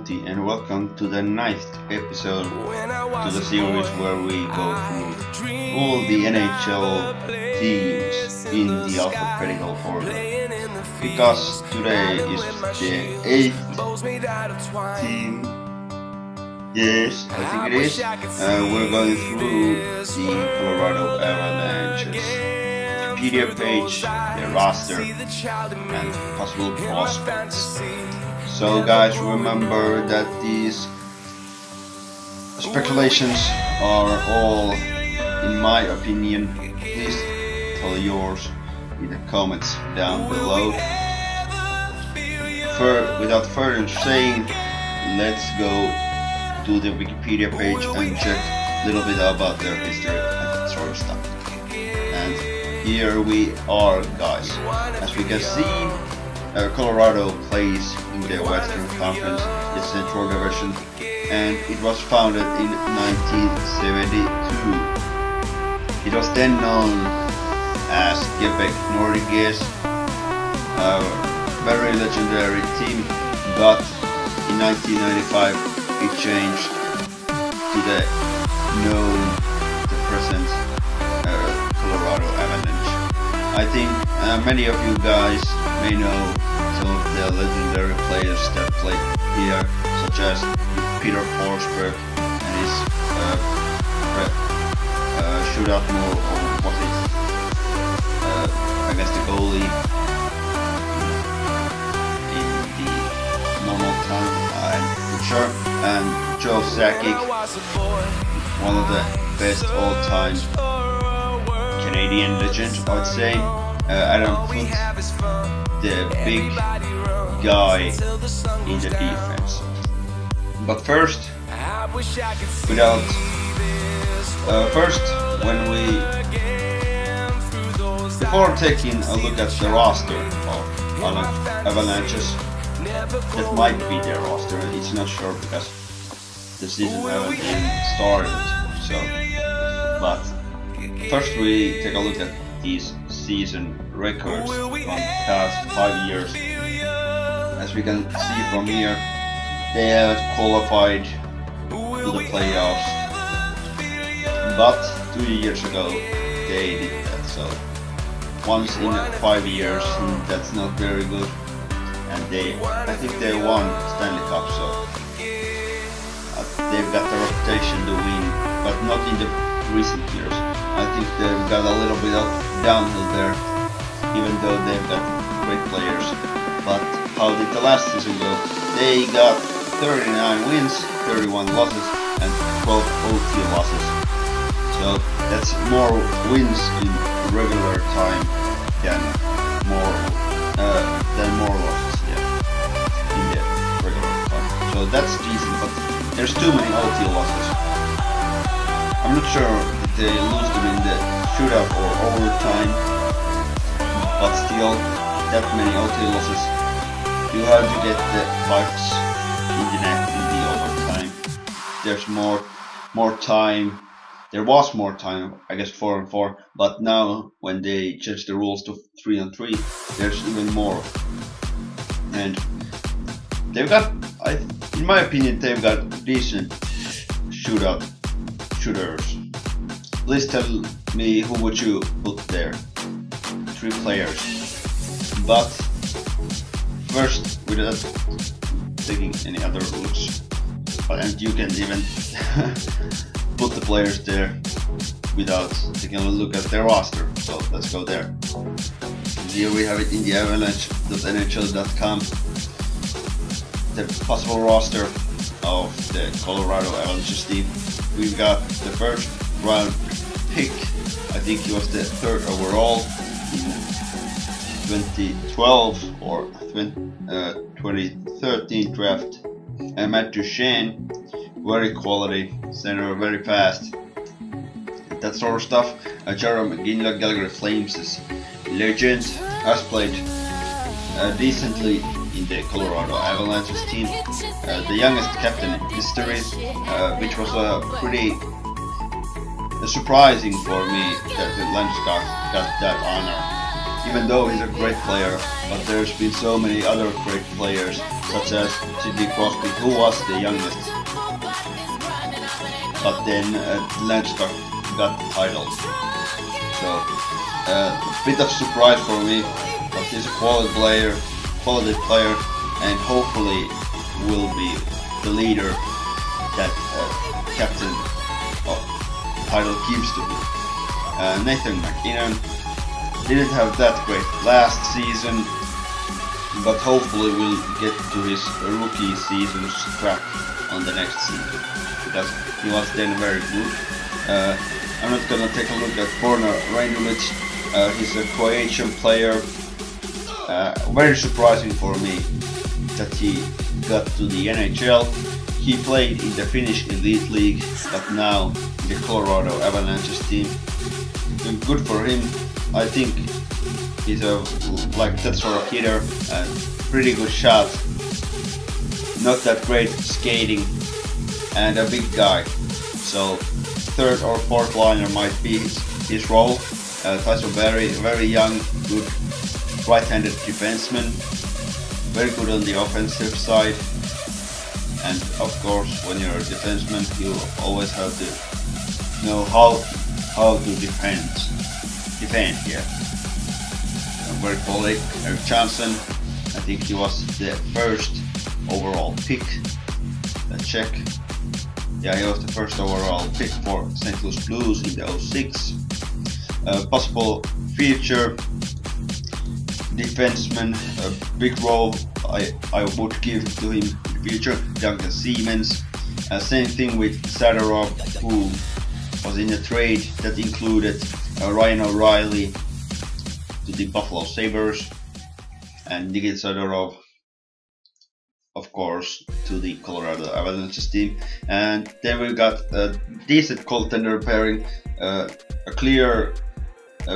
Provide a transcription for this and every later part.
Multi, and welcome to the ninth episode to the series where we go through all the NHL teams in the alphabetical order. Because today is the 8th team. Yes, I think it is. We're going through the Colorado Avalanche's Wikipedia page, their roster, and possible prospects. So guys, remember that these speculations are all, in my opinion. Please tell yours in the comments down below. Without further saying, let's go to the Wikipedia page and check a little bit about their history and that sort of stuff. And here we are, guys. As we can see, Colorado plays in the Western Conference, the Central Division, and it was founded in 1972. It was then known as Quebec Nordiques, a very legendary team, but in 1995 it changed to the present Colorado Avalanche. I think many of you guys may know some of the legendary players that played here, such as Peter Forsberg and his shootout move, or what is against the goalie in the normal time, I'm sure. And Joe Sakic, one of the best all-time Canadian legends, I would say. Adam Foote, the big guy in the defense. But first, before taking a look at the roster of Avalanches, that might be their roster. It's not sure because the season hasn't even started. So, but first we take a look at these season records from the past 5 years. As we can see from here, they have qualified to the playoffs, but 2 years ago they did that. So once in 5 years, that's not very good. And I think they won Stanley Cup, so they've got the reputation to win, but not in the recent years. I think they've got a little bit of downhill there, even though they've got great players. But how did the last season go? They got 39 wins, 31 losses, and 12 OT losses. So that's more wins in regular time than more losses, in the regular time. So that's decent, but there's too many OT losses. I'm not sure if they lose them in the shootout or overtime, but still, that many OT losses. You have to get the pucks in the net in the overtime. There's more time. There was more time, I guess 4-on-4, but now when they changed the rules to 3-on-3, there's even more. And they've got, in my opinion, they've got decent shooters. Please tell me who would you put there? 3 players. But first, without taking any other looks, and you can even put the players there without taking a look at their roster. So let's go there. Here we have it in the avalanche.nhl.com. The possible roster of the Colorado Avalanche team. We've got the first round pick. I think he was the 3rd overall in 2012 or 2013 draft. And Matt Duchene, very quality center, very fast, that sort of stuff. Jarome Iginla, Calgary Flames' legend, has played decently in the Colorado Avalanche's team. The youngest captain in history, which was pretty surprising for me that the Landeskog got that honor. Even though he's a great player, but there's been so many other great players, such as Sidney Crosby, who was the youngest, but then Landskog got the title. So a bit of surprise for me, but he's a quality player, and hopefully will be the leader that captain title gives to him. Nathan McKinnon didn't have that great last season, but hopefully will get to his rookie season's track on the next season, because he was then very good. I'm not gonna take a look at Borna Rajnovic. He's a Croatian player. Very surprising for me that he got to the NHL. He played in the Finnish Elite League, but now in the Colorado Avalanche's team. Good for him. I think he's like that sort of hitter, and pretty good shot. Not that great skating, and a big guy. So third or fourth liner might be his role. Tyson very young, good right-handed defenseman, very good on the offensive side, and of course when you're a defenseman you always have to know how to defend. Yeah. Very quality. Eric Johnson, I think he was the first overall pick. Let's check. Yeah, he was the first overall pick for St. Louis Blues in the 06. Possible future defenseman, a big role I would give to him in the future. Duncan Siemens. Same thing with Zadorov, who was in a trade that included Ryan O'Reilly to the Buffalo Sabres, and Nikita Zadorov, of course, to the Colorado Avalanche team. And then we got a decent goaltender pairing, a clear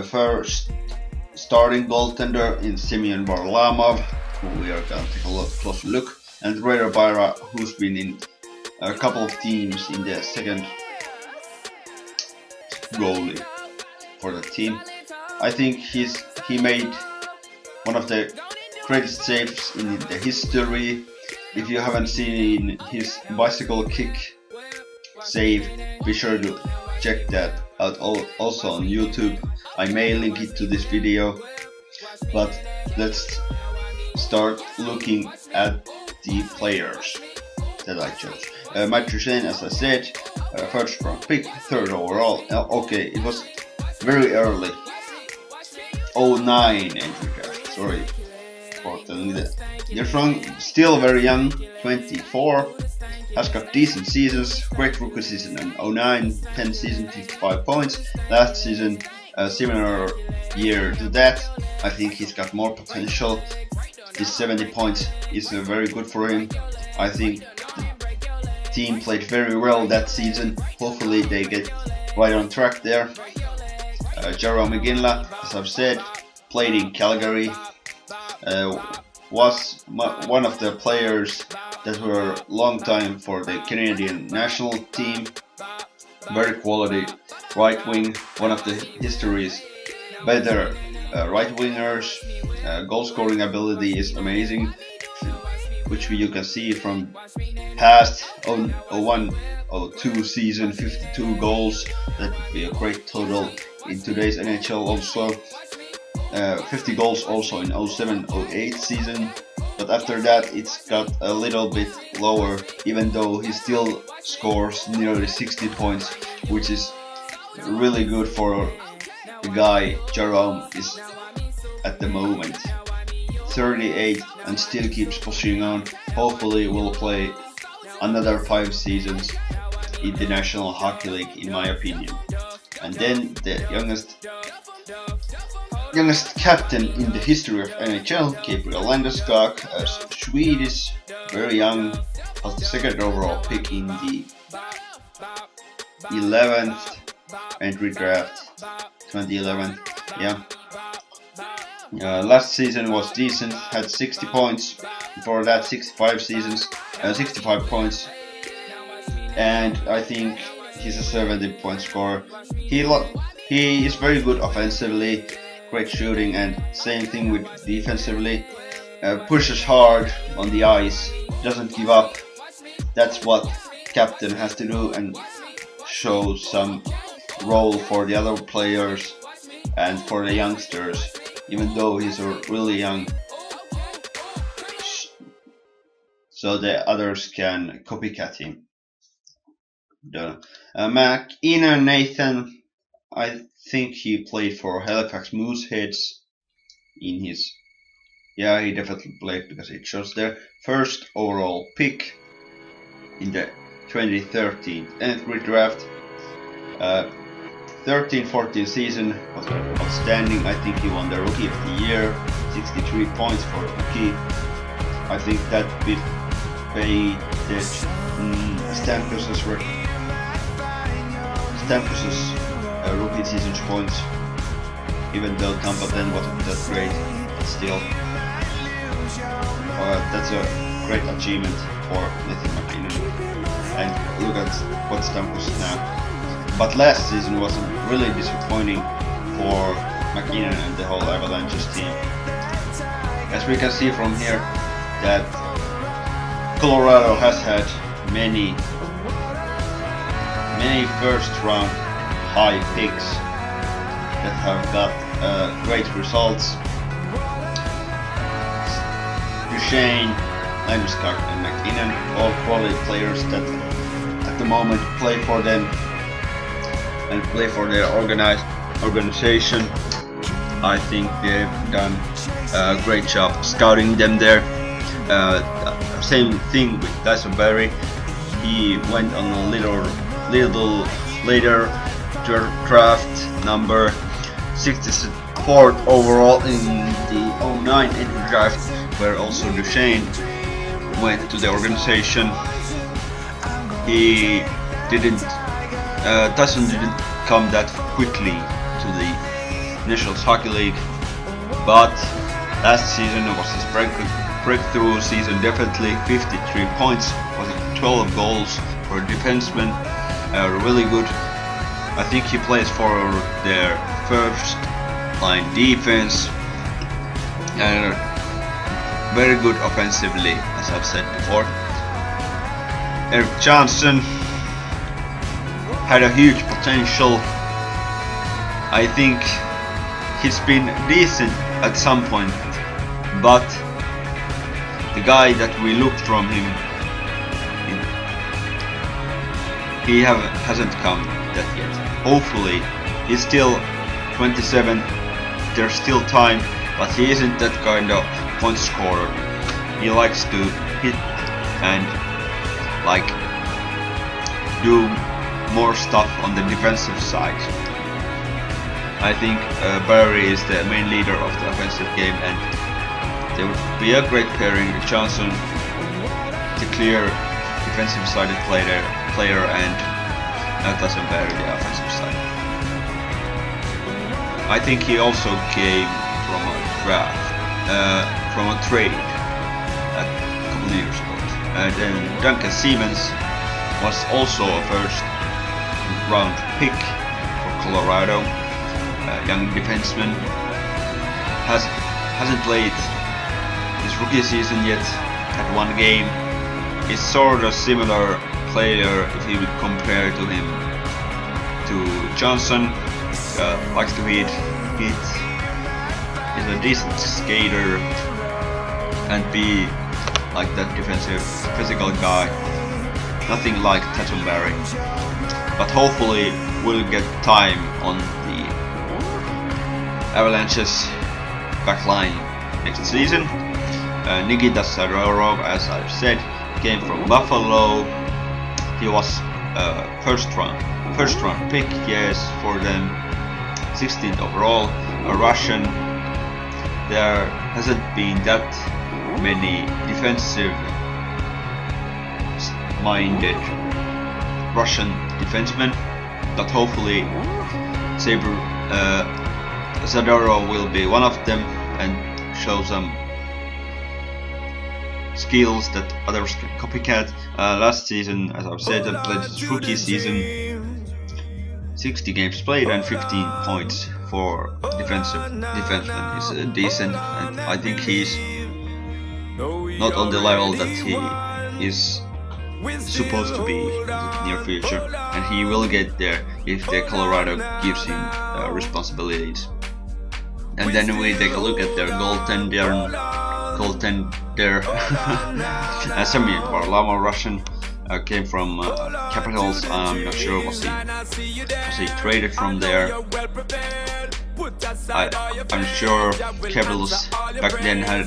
first starting goaltender in Semyon Varlamov, who we are going to take a closer look, and Raider Byra, who's been in a couple of teams in the second goalie for the team. I think he made one of the greatest saves in the history. If you haven't seen his bicycle kick save, be sure to check that out also on YouTube. I may link it to this video, but let's start looking at the players that I chose. Matt Duchene, as I said, first round pick, third overall. Okay, it was very early. 09 entry draft. Sorry for telling that. You're still very young, 24. Has got decent seasons, great rookie season in 09, 10 season, 55 points. Last season, a similar year to that. I think he's got more potential. His 70 points is very good for him. I think the team played very well that season. Hopefully they get right on track there. Jarome Iginla, as I've said, played in Calgary. Was one of the players that were long time for the Canadian national team. Very quality right wing, one of the history's better right wingers. Goal scoring ability is amazing, which you can see from past 01-02 season, 52 goals. That would be a great total in today's NHL also. 50 goals also in 07-08 season, but after that it's got a little bit lower, even though he still scores nearly 60 points, which is really good for the guy Jarome is at the moment. 38 and still keeps pushing on. Hopefully will play another 5 seasons in the National Hockey League, in my opinion. And then the youngest captain in the history of NHL, Gabriel Landeskog, a Swedish, very young, was the second overall pick in the 11th entry draft, 2011. Yeah. Last season was decent, had 60 points. Before that, 65 points, and I think he's a 70-point scorer. He is very good offensively. great shooting, and same thing with defensively. Pushes hard on the ice, doesn't give up. That's what captain has to do, and show some role for the other players and for the youngsters, even though he's really young, so the others can copycat him. McInner Nathan, I think he played for Halifax Mooseheads in his... Yeah, he definitely played because it shows their first overall pick in the 2013 entry draft. 13-14 season was outstanding. I think he won the Rookie of the Year, 63 points for rookie. I think that bit paid Stamkos's rookie season's points, even though Tampa then wasn't that great, but still. That's a great achievement for Nathan McInner. And look at what Stamkos is now. But last season was really disappointing for McInner and the whole Avalanche team. As we can see from here, that Colorado has had many first round high picks that have got great results. Duchesne, Landeskog and McInner, all quality players that at the moment play for them and play for their organization. I think they've done a great job scouting them there. Same thing with Tyson Barrie. He went on a little later draft, number 64th overall in the 09 entry draft, where also Duchesne went to the organization. He didn't, Tyson didn't come that quickly to the National Hockey League, but last season was his breakthrough season, definitely. 53 points, was 12 goals for a defenseman, really good. I think he plays for their first line defense, and very good offensively, as I've said before. Erik Johnson had a huge potential. I think he's been decent at some point, but the guy that we looked from him, he hasn't come that yet. Hopefully, he's still 27, there's still time, but he isn't that kind of point scorer. He likes to hit and like do more stuff on the defensive side. I think Barrie is the main leader of the offensive game, and there would be a great pairing with Johnson, the clear defensive sided player, and Tyson Barrie, the offensive side. I think he also came from a draft, from a trade a couple of years ago. And then Duncan Siemens was also a first round pick for Colorado, a young defenseman. Hasn't played his rookie season yet, had one game. Is sort of similar player if you would compare to him to Johnson. Likes to hit, is a decent skater, and be like that defensive physical guy. Nothing like Tyson Barrie, but hopefully we'll get time on the Avalanche's backline next season. Nikita Zadorov, as I've said, came from Buffalo. He was first round pick, yes, for them, 16th overall, a Russian. There hasn't been that many defensive minded Russian defensemen, but hopefully Zadorov will be one of them and show some skills that others can copycat. Last season, as I've said, I played his rookie season, 60 games played and 15 points for defenseman is decent, and I think he's not on the level that he is supposed to be in the near future, and he will get there if the Colorado gives him responsibilities. And then we take a look at their goaltender Semi Varlamov, Russian, came from Capitals. I'm not sure was he traded from there. I'm sure Capitals back then had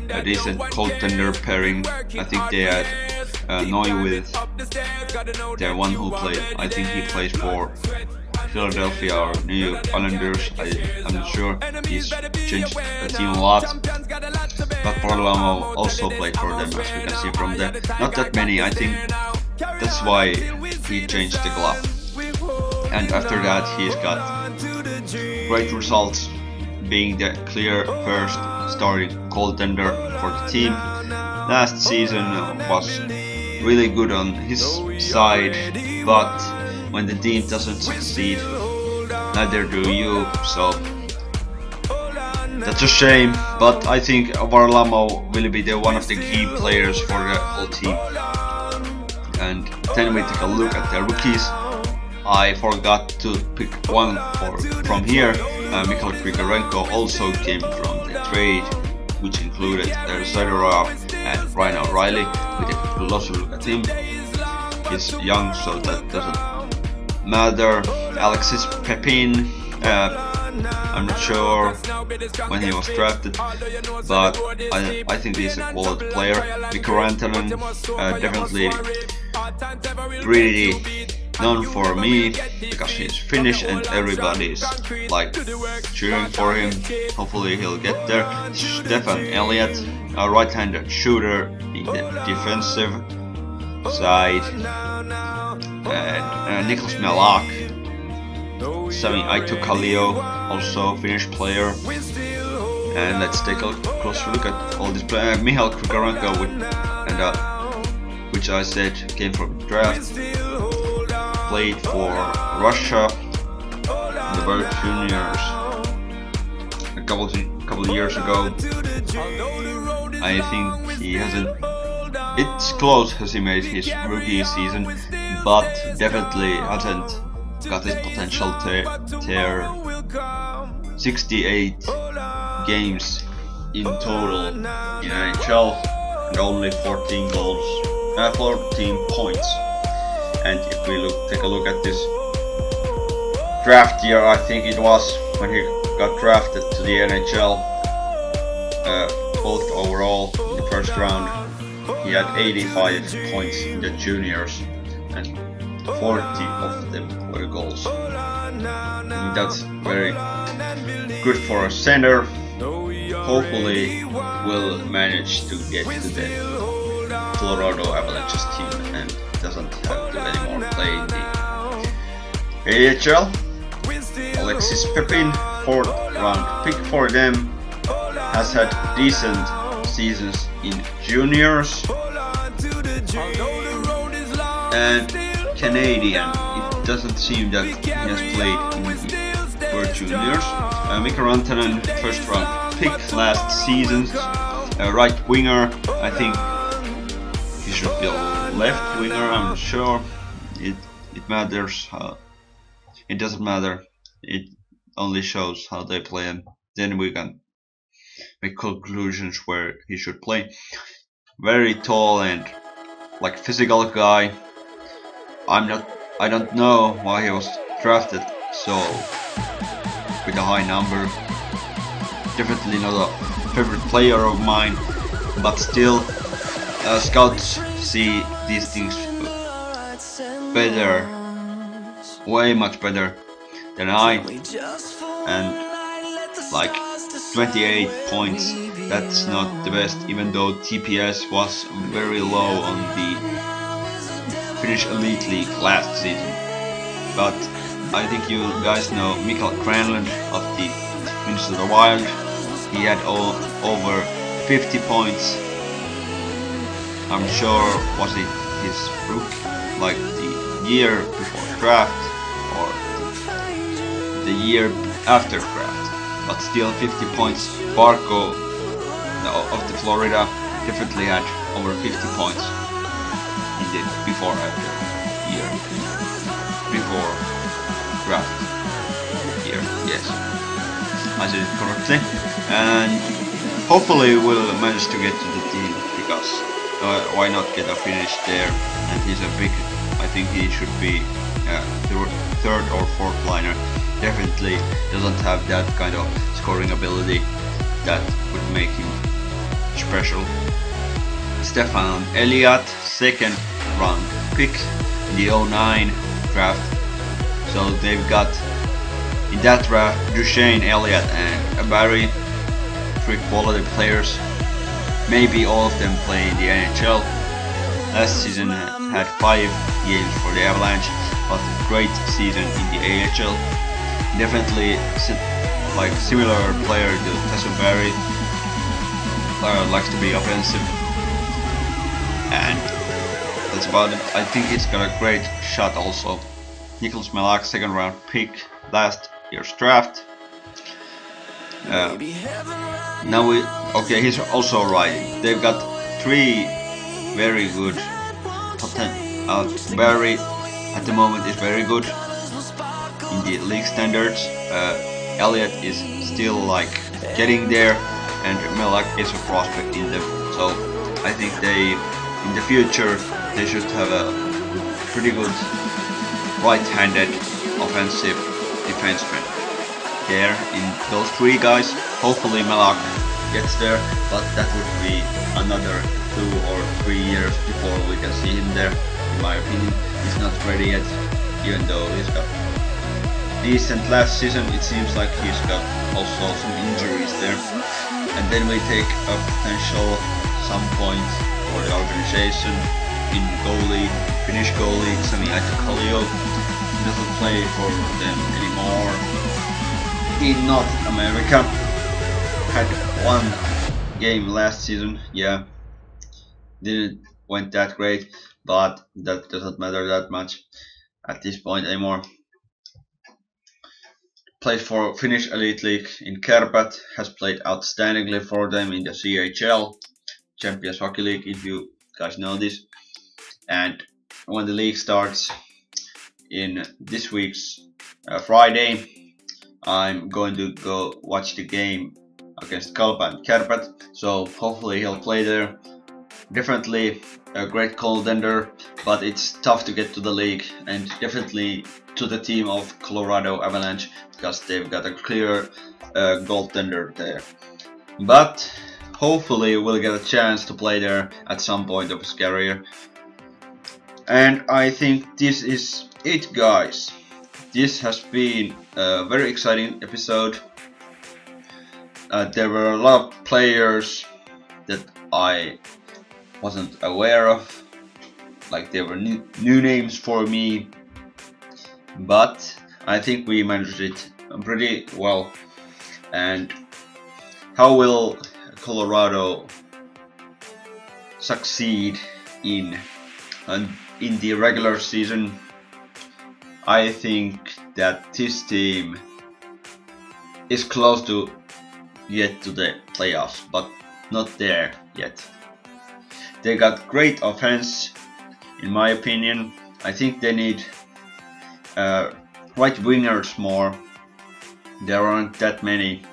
a decent goaltender pairing. I think they had Noy with the one who played. I think he plays for Philadelphia or New York Islanders. I'm not sure. He's changed the team a lot. But Varlamov also played for them, as we can see from there. Not that many. I think that's why he changed the glove. And after that, he's got great results, being the clear first starting goaltender for the team. Last season was really good on his side, but when the team doesn't succeed, neither do you, so that's a shame. But I think Varlamov will be one of the key players for the whole team. And then we take a look at the rookies. I forgot to pick one from here. Mikhail Grigorenko also came from the trade, which included Zadorov and Ryan O'Reilly. We take a closer look at him. He's young, so that doesn't matter. Alexis Pepin, I'm not sure when he was drafted, but I think he's a quality player. Mikko Rantanen, definitely pretty known for me because he's Finnish and everybody's like cheering for him. Hopefully he'll get there. Stefan Elliott, a right-handed shooter in the defensive side, and Niklas Melak, Sami Aito-Kallio, also Finnish player. And let's take a closer look at all these players. Mikhail Grigorenko, which I said came from the draft, played for Russia in the World Juniors a couple of years ago. I think he hasn't. It's close as he made his rookie season, but definitely hasn't got his potential tear. 68 games in total in NHL and only 14 goals, 14 points. And if we take a look at this draft year, I think it was when he got drafted to the NHL, both overall in the first round, he had 85 points in the juniors and 40 of them were goals. And that's very good for a center. Hopefully we'll manage to get to the Colorado Avalanche's team and doesn't have to anymore play in the AHL. Alexis Pepin, 4th round pick for them, has had decent seasons in juniors and Canadian. It doesn't seem that he has played in World Juniors. Mikko Rantanen, 1st round pick last season, right winger. I think he should be a left winger. I'm not sure. It matters. It doesn't matter. It only shows how they play, and then we can make conclusions where he should play. Very tall and like physical guy. I don't know why he was drafted so with a high number. Definitely not a favorite player of mine, but still, scouts see these things better, way much better than I, and like 28 points, that's not the best, even though TPS was very low on the Finnish Elite League last season. But I think you guys know Mikael Granlund of the Minnesota Wild. He had over 50 points. I'm sure was it his rookie, like the year before draft or the year after draft, but still 50 points. Barco of the Florida definitely had over 50 points in the before draft year. Yes, I said it correctly, and hopefully we'll manage to get to the team, because why not get a finish there? And he's a big, I think he should be third or fourth liner. Definitely doesn't have that kind of scoring ability that would make him special. Stefan Elliott, second round pick in the 09 draft. So they've got in that draft Duchesne, Elliott and Barry, three quality players. Maybe all of them play in the NHL. Last season had 5 games for the Avalanche, but great season in the AHL. Definitely like similar player to Tasson Barry, likes to be offensive, and that's about it. I think he's got a great shot also. Nicholas Melak, second round pick last year's draft. Now he's also riding. They've got 3 very good Barry at the moment is very good in the league standards. Elliott is still like getting there, and Melak is a prospect in them. So I think in the future they should have a pretty good right-handed offensive defenseman there in those 3 guys. Hopefully Melak gets there, but that would be another 2 or 3 years before we can see him there. In my opinion, he's not ready yet, even though he's got decent last season. It seems like he's got also some injuries there. And then we take a potential some point for the organization in goalie, Finnish goalie Sami Aito-Kallio. He doesn't play for them anymore in North America. Had 1 game last season, yeah, didn't went that great, but that doesn't matter that much at this point anymore. Plays for Finnish Elite League in Kärpät, has played outstandingly for them in the CHL, Champions Hockey League, if you guys know this. And when the league starts in this week's Friday, I'm going to go watch the game against Kalpa and Kärpät, so hopefully he'll play there. Definitely a great goaltender, but it's tough to get to the league, and definitely to the team of Colorado Avalanche, because they've got a clear goaltender there. But hopefully we'll get a chance to play there at some point of his career. And I think this is it, guys. This has been a very exciting episode. There were a lot of players that I wasn't aware of, like they were new names for me, but I think we managed it pretty well. And how will Colorado succeed in the regular season? I think that this team is close to get to the playoffs, but not there yet. They got great offense, in my opinion. I think they need right wingers more. There aren't that many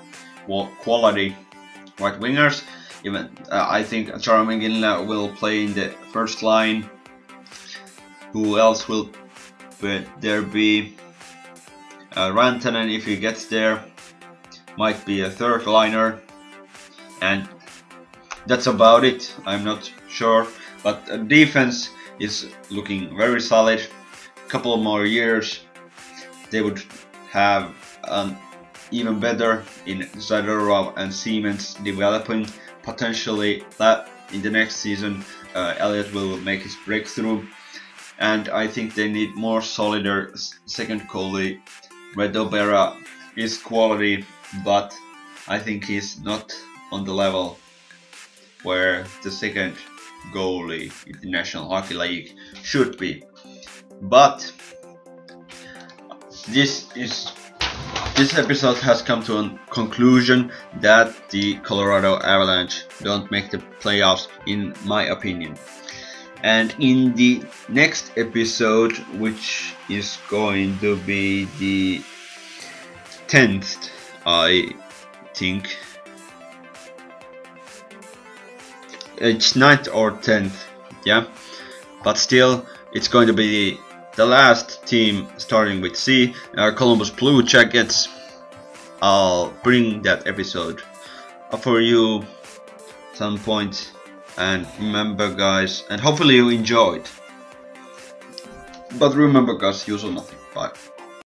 quality right wingers. Even I think Jaromir Ginla will play in the first line. Who else will there be? Rantanen, if he gets there, might be a third liner, and that's about it. I'm not sure, but defense is looking very solid. Couple more years, they would have even better in Zadorov and Siemens developing. Potentially that in the next season, Elliott will make his breakthrough, and I think they need more solider second goalie. Redo Berra is quality, but I think he's not on the level where the second goalie in the National Hockey League should be. But this is this episode has come to a conclusion that the Colorado Avalanche don't make the playoffs, in my opinion. And in the next episode, which is going to be the 10th, I think. It's 9th or 10th, yeah. But still, it's going to be the last team starting with C, Columbus Blue Jackets. I'll bring that episode up for you some point. And remember, guys, and hopefully you enjoyed. But remember, guys, use or nothing. Bye.